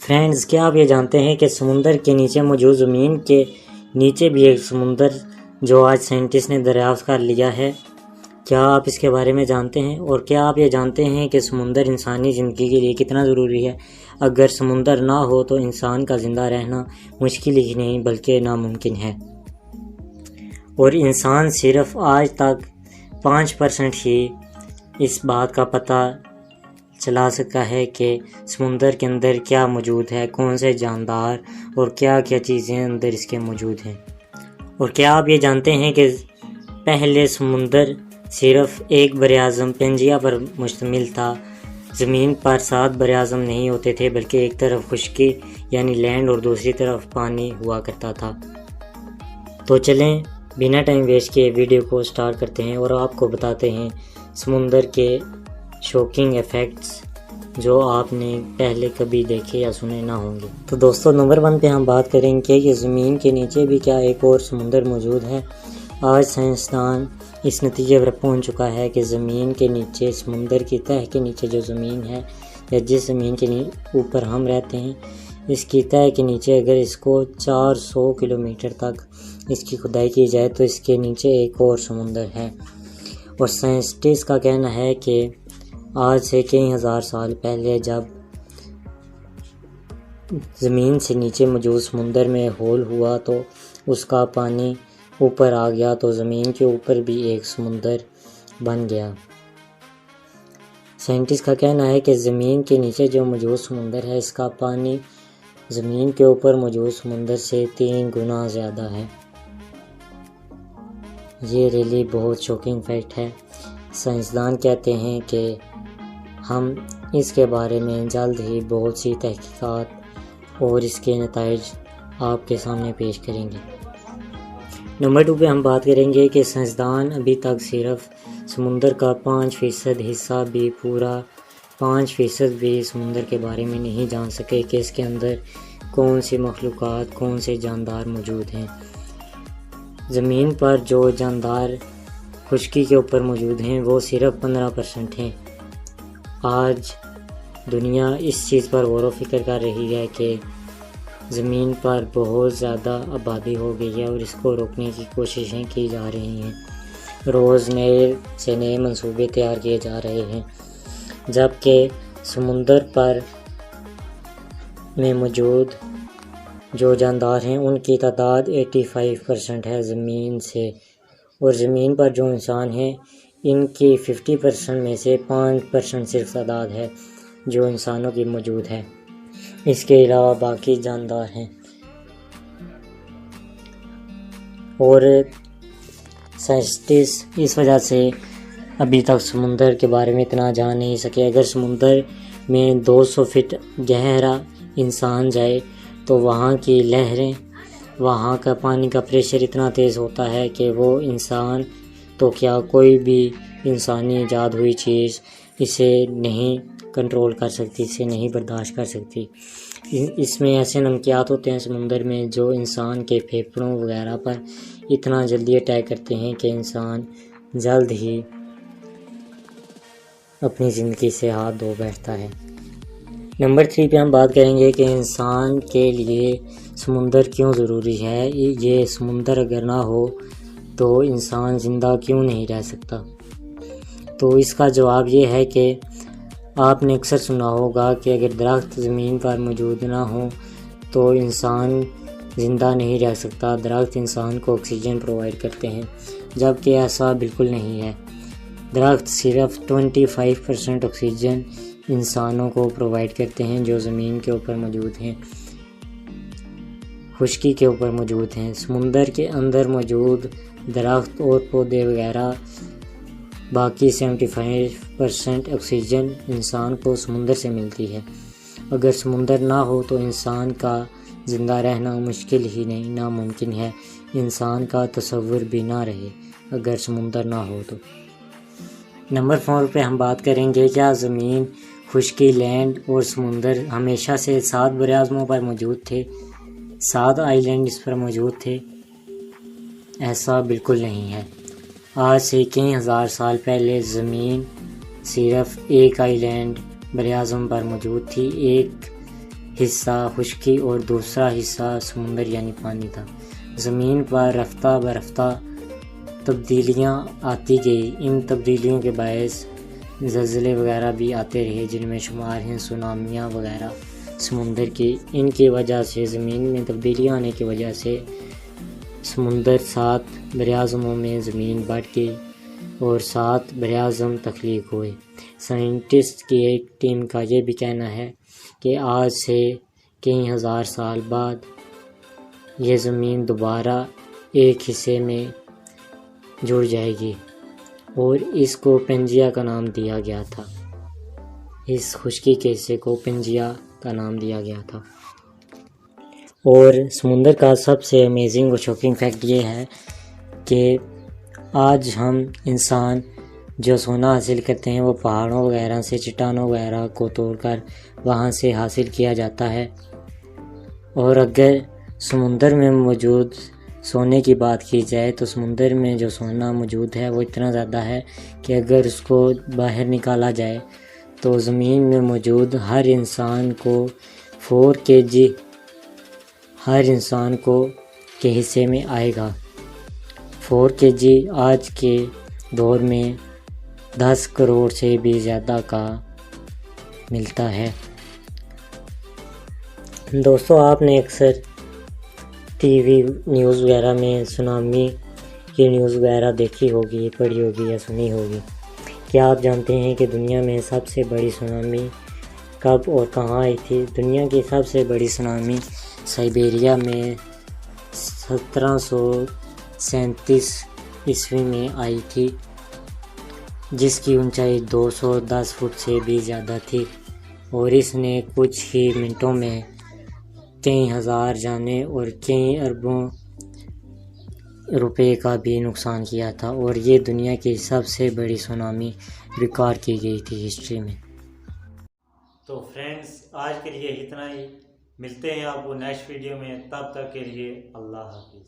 Friends, کیا آپ یہ جانتے ہیں کہ سمندر کے نیچے موجود زمین کے نیچے بھی ایک سمندر جو آج سائنٹسٹ نے دریافت کر لیا ہے؟ کیا آپ اس کے بارے میں جانتے ہیں؟ اور کیا آپ یہ جانتے ہیں کہ سمندر انسانی زندگی کے لیے کتنا ضروری ہے؟ اگر سمندر نہ ہو تو انسان کا زندہ رہنا مشکل ہی نہیں بلکہ ناممکن ہے، اور انسان صرف آج تک 5% ہی اس بات کا پتہ چلا سکا ہے کہ سمندر کے اندر کیا موجود ہے، کون سے جاندار اور کیا کیا چیزیں اندر اس کے موجود ہیں۔ اور کیا آپ یہ جانتے ہیں کہ پہلے سمندر صرف ایک براعظم پینجیا پر مشتمل تھا؟ زمین پر 7 براعظم نہیں ہوتے تھے بلکہ ایک طرف خشکی یعنی لینڈ اور دوسری طرف پانی ہوا کرتا تھا۔ تو چلیں بنا ٹائم ویسٹ کیے ویڈیو کو سٹارٹ کرتے ہیں اور آپ کو بتاتے ہیں سمندر کے شوکنگ ایفیکٹس جو آپ نے پہلے کبھی دیکھے یا سنے نہ ہوں گے۔ تو دوستو، نمبر 1 پہ ہم بات کریں گے کہ زمین کے نیچے بھی کیا ایک اور سمندر موجود ہے۔ آج سائنسدان اس نتیجے پر پہنچ چکا ہے کہ زمین کے نیچے، سمندر کی تہہ کے نیچے جو زمین ہے یا جس زمین کے اوپر ہم رہتے ہیں، اس کی تہہ کے نیچے اگر اس کو 400 کلومیٹر تک اس کی کھدائی کی جائے تو اس کے نیچے ایک اور سمندر ہے۔ اور سائنسٹسٹ کا کہنا ہے کہ آج سے کئی ہزار سال پہلے جب زمین سے نیچے موجود سمندر میں ہول ہوا تو اس کا پانی اوپر آ گیا تو زمین کے اوپر بھی ایک سمندر بن گیا۔ سائنٹسٹ کا کہنا ہے کہ زمین کے نیچے جو موجود سمندر ہے اس کا پانی زمین کے اوپر موجود سمندر سے 3 گنا زیادہ ہے۔ یہ ریلی بہت شوکنگ فیکٹ ہے۔ سائنسدان کہتے ہیں کہ ہم اس کے بارے میں جلد ہی بہت سی تحقیقات اور اس کے نتائج آپ کے سامنے پیش کریں گے۔ نمبر 2 پہ ہم بات کریں گے کہ سائنسدان ابھی تک صرف سمندر کا 5% حصہ بھی، پورا 5% بھی سمندر کے بارے میں نہیں جان سکے کہ اس کے اندر کون سی مخلوقات، کون سے جاندار موجود ہیں۔ زمین پر جو جاندار خشکی کے اوپر موجود ہیں وہ صرف 15% ہیں۔ آج دنیا اس چیز پر غور و فکر کر رہی ہے کہ زمین پر بہت زیادہ آبادی ہو گئی ہے اور اس کو روکنے کی کوششیں کی جا رہی ہیں۔ روز نئے منصوبے تیار کیے جا رہے ہیں، جبکہ سمندر پر میں موجود جو جاندار ہیں ان کی تعداد 85% ہے زمین سے، اور زمین پر جو انسان ہیں ان کی 50% میں سے 5% صرف تعداد ہے جو انسانوں کی موجود ہے۔ اس کے علاوہ باقی جاندار ہیں، اور سائنٹسٹ اس وجہ سے ابھی تک سمندر کے بارے میں اتنا جان نہیں سکے۔ اگر سمندر میں 200 فٹ گہرا انسان جائے تو وہاں کی لہریں، وہاں کا پانی کا پریشر اتنا تیز ہوتا ہے کہ وہ انسان تو کیا کوئی بھی انسانی ایجاد ہوئی چیز اسے نہیں کنٹرول کر سکتی، اسے نہیں برداشت کر سکتی۔ اس میں ایسے نمکیات ہوتے ہیں سمندر میں جو انسان کے پھیپھڑوں وغیرہ پر اتنا جلدی اٹیک کرتے ہیں کہ انسان جلد ہی اپنی زندگی سے ہاتھ دھو بیٹھتا ہے۔ نمبر 3 پہ ہم بات کریں گے کہ انسان کے لیے سمندر کیوں ضروری ہے۔ یہ سمندر اگر نہ ہو تو انسان زندہ کیوں نہیں رہ سکتا؟ تو اس کا جواب یہ ہے کہ آپ نے اکثر سنا ہوگا کہ اگر درخت زمین پر موجود نہ ہوں تو انسان زندہ نہیں رہ سکتا۔ درخت انسان کو آکسیجن پرووائڈ کرتے ہیں، جبکہ ایسا بالکل نہیں ہے۔ درخت صرف 25% آکسیجن انسانوں کو پرووائڈ کرتے ہیں جو زمین کے اوپر موجود ہیں، خشکی کے اوپر موجود ہیں۔ سمندر کے اندر موجود درخت اور پودے وغیرہ باقی 75% آکسیجن انسان کو سمندر سے ملتی ہے۔ اگر سمندر نہ ہو تو انسان کا زندہ رہنا مشکل ہی نہیں، ناممکن ہے۔ انسان کا تصور بھی نہ رہے اگر سمندر نہ ہو تو۔ نمبر 4 پہ ہم بات کریں گے کیا زمین، خشکی، لینڈ اور سمندر ہمیشہ سے 7 براعظموں پر موجود تھے، 7 آئی لینڈ اس پر موجود تھے؟ ایسا بالکل نہیں ہے۔ آج سے کئی ہزار سال پہلے زمین صرف ایک آئی لینڈ براعظم پر موجود تھی، ایک حصہ خشکی اور دوسرا حصہ سمندر یعنی پانی تھا۔ زمین پر رفتہ برفتہ تبدیلیاں آتی گئی۔ ان تبدیلیوں کے باعث زلزلے وغیرہ بھی آتے رہے، جن میں شمار ہیں سونامیاں وغیرہ سمندر کی۔ ان کی وجہ سے زمین میں تبدیلیاں آنے کی وجہ سے سمندر 7 براعظموں میں زمین بڑھ گئی اور 7 براعظم تخلیق ہوئے۔ سائنٹسٹ کی ایک ٹیم کا یہ بھی کہنا ہے کہ آج سے کئی ہزار سال بعد یہ زمین دوبارہ ایک حصے میں جڑ جائے گی اور اس کو پنجیا کا نام دیا گیا تھا۔ اس خشکی کے حصے کو پنجیا کا نام دیا گیا تھا۔ اور سمندر کا سب سے امیزنگ اور شاکنگ فیکٹ یہ ہے کہ آج ہم انسان جو سونا حاصل کرتے ہیں وہ پہاڑوں وغیرہ سے، چٹانوں وغیرہ کو توڑ کر وہاں سے حاصل کیا جاتا ہے۔ اور اگر سمندر میں موجود سونے کی بات کی جائے تو سمندر میں جو سونا موجود ہے وہ اتنا زیادہ ہے کہ اگر اس کو باہر نکالا جائے تو زمین میں موجود ہر انسان کو 4 kg ہر انسان کو کے حصے میں آئے گا۔ 4 kg آج کے دور میں 10 کروڑ سے بھی زیادہ کا ملتا ہے۔ دوستو، آپ نے اکثر ٹی وی نیوز وغیرہ میں سونامی کی نیوز وغیرہ دیکھی ہوگی، پڑھی ہوگی یا سنی ہوگی۔ کیا آپ جانتے ہیں کہ دنیا میں سب سے بڑی سونامی کب اور کہاں آئی تھی؟ دنیا کی سب سے بڑی سونامی سائبیریا میں 1737 عیسوی میں آئی تھی، جس کی اونچائی 210 فٹ سے بھی زیادہ تھی اور اس نے کچھ ہی منٹوں میں کئی ہزار جانیں اور کئی اربوں روپے کا بھی نقصان کیا تھا، اور یہ دنیا کی سب سے بڑی سونامی ریکارڈ کی گئی تھی ہسٹری میں۔ تو فرینڈز، آج کے لیے اتنا ہی، ملتے ہیں آپ کو نیکسٹ ویڈیو میں، تب تک کے لیے اللہ حافظ۔